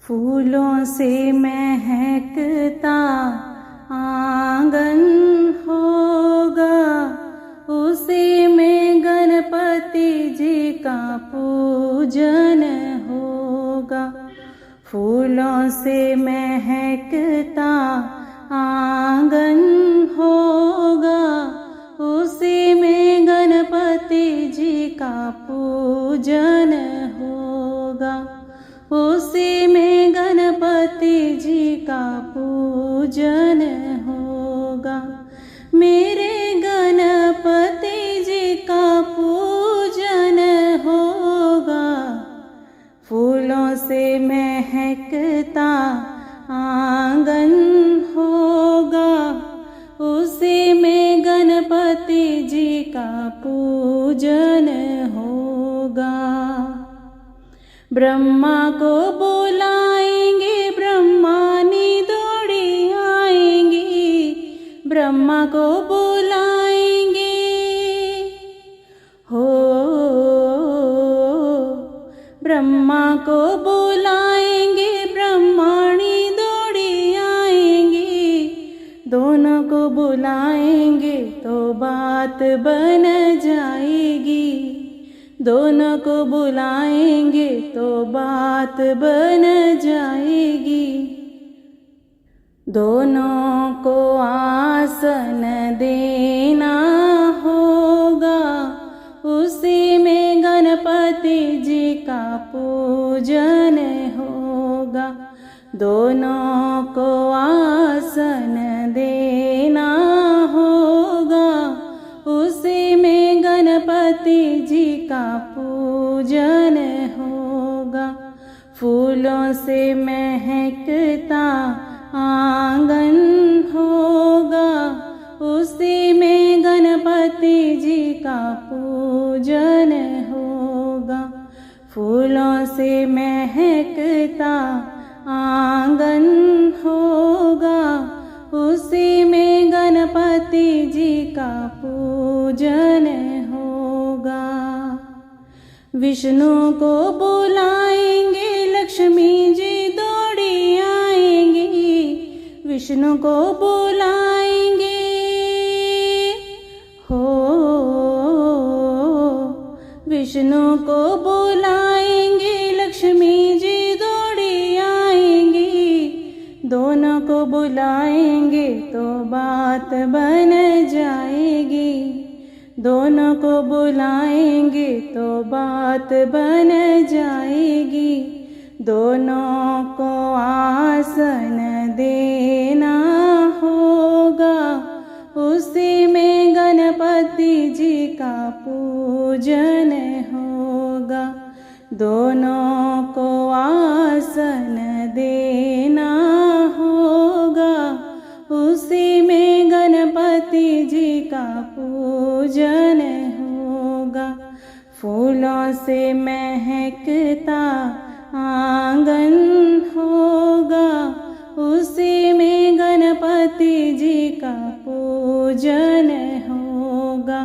फूलों से महकता आंगन होगा, उसी में गणपति जी का पूजन होगा। फूलों से महकता आंगन होगा, उसी में गणपति जी का पूजन होगा। उसी में गणपति जी का पूजन होगा। मेरे गणपति जी का पूजन होगा। फूलों से महकता आंगन होगा, उसी में गणपति जी का पूजन होगा। ब्रह्मा को बुलाएंगे, ब्रह्मानी दौड़ी आएंगी। ब्रह्मा को बुलाएंगे हो, ब्रह्मा को बुलाएंगे, ब्रह्माणी दौड़ी आएंगी। दोनों को बुलाएंगे तो बात बन जाएगी। दोनों को बुलाएंगे तो बात बन जाएगी। दोनों को आसन देना होगा, उसी में गणपति जी का पूजन होगा। दोनों को आसन देना होगा, उसी में गणपति जी का पूजन होगा। फूलों से महकता आंगन होगा, उसी में गणपति जी का पूजन होगा। फूलों से महकता आंगन होगा, उसी में गणपति जी का पूजन होगा। विष्णु को बुलाएंगे, लक्ष्मी जी दौड़ी आएंगी। विष्णु को बुलाएंगे हो, विष्णु को बुलाएंगे, लक्ष्मी जी दौड़ी आएंगी। दोनों को बुलाएंगे तो बात बन जाएगी। दोनों को बुलाएंगे तो बात बन जाएगी। दोनों को आसन देना होगा, उसी में गणपति जी का पूजन होगा। दोनों को आसन देना होगा, उसी में गणपति जी का पूजन होगा। फूलों से महकता आंगन होगा, उसी में गणपति जी का पूजन होगा।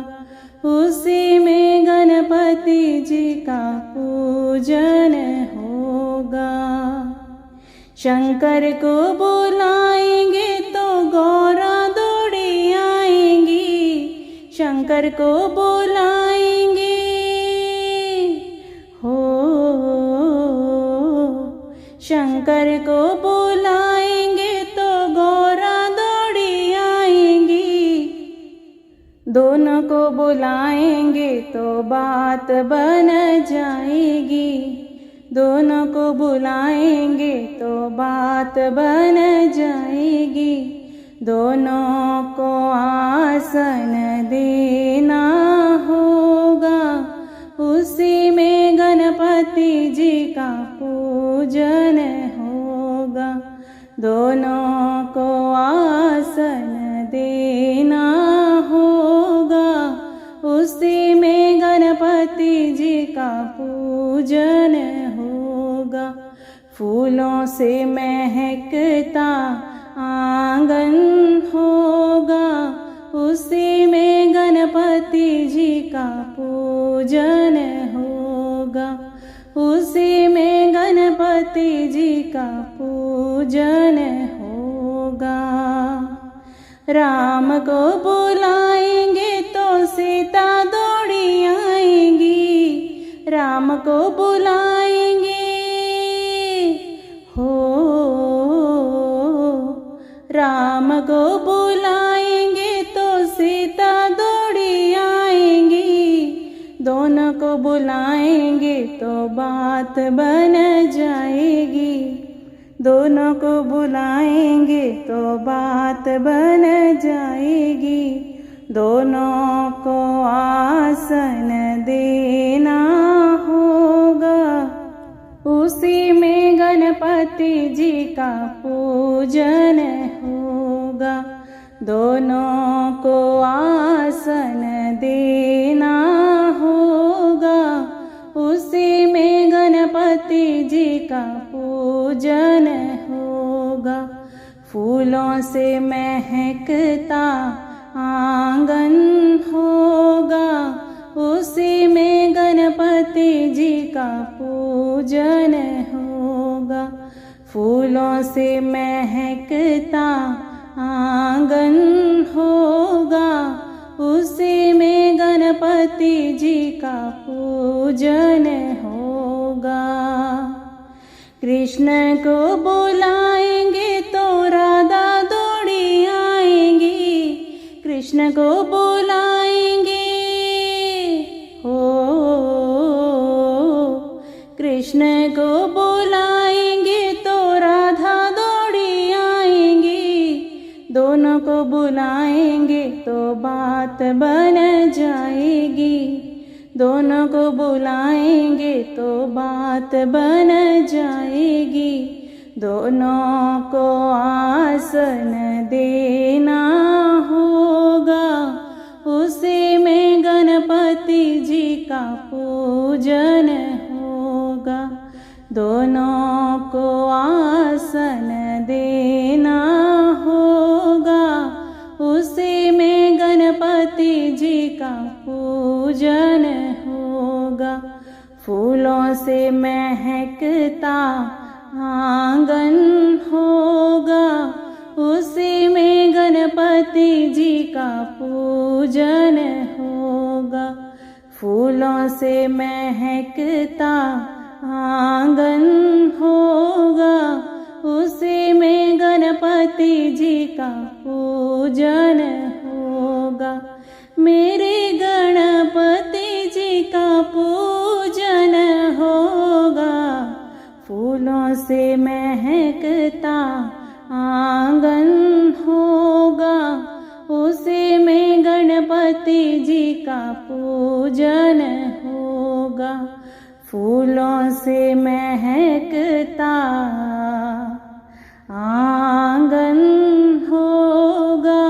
उसी में गणपति जी का पूजन होगा। शंकर को बुलाएंगे तो गौरा दौड़ी आएंगी। शंकर को बुलाएंगे हो, शंकर को बुलाएंगे तो गौरा दौड़ी आएंगी। दोनों को बुलाएंगे तो बात बन जाएगी। दोनों को बुलाएंगे तो बात बन जाएगी। दोनों को आसन देना होगा, उसी में गणपति जी का पूजन होगा। दोनों को आसन देना होगा, उसी में गणपति जी का पूजन होगा। फूलों से महकता आंगन होगा, उसी में गणपति जी का पूजन होगा। उसी में गणपति जी का पूजन होगा। राम को बुलाएंगे तो सीता दौड़ी आएंगी, राम को बुलाएंगे हो, राम को बुलाएंगे तो सीता दौड़ी आएंगी, दोनों को बुलाएंगे तो बात बन जाएगी, दोनों को बुलाएंगे तो बात बन जाएगी। दोनों को आसन देना होगा, उसी में गणपति जी का पूजन होगा। दोनों को आसन देना होगा, उसी में गणपति जी का पूजन होगा। फूलों से महकता आंगन होगा, उसी में गणपति जी का पूजन होगा। फूलों से महकता आंगन होगा, उसी में गणपति जी का पूजन होगा। कृष्ण को बुलाएंगे तो राधा दौड़ी आएंगी, कृष्ण को बुलाएंगे हो, कृष्ण को बुलाएंगे तो राधा दौड़ी आएंगी, दोनों को बुलाएंगे तो बात बन जाएगी, दोनों को बुलाएंगे तो बात बन जाएगी। दोनों को आसन देना होगा, उसी में गणपति जी का पूजन होगा। दोनों को आसन देना होगा, उसी में गणपति जी का पूजन होगा। फूलों से महकता आंगन होगा, उसी में गणपति जी का पूजन होगा। फूलों से महकता आंगन होगा, उसी में गणपति जी का पूजन होगा। मेरे गणपति जी का पूजन होगा, फूलों से महकता आंगन होगा, उसी में गणपति जी का पूजन होगा। फूलों से महकता आंगन होगा,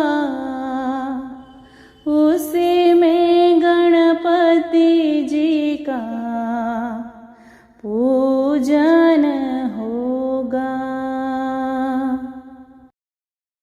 उसी में गणपति जी का पूजन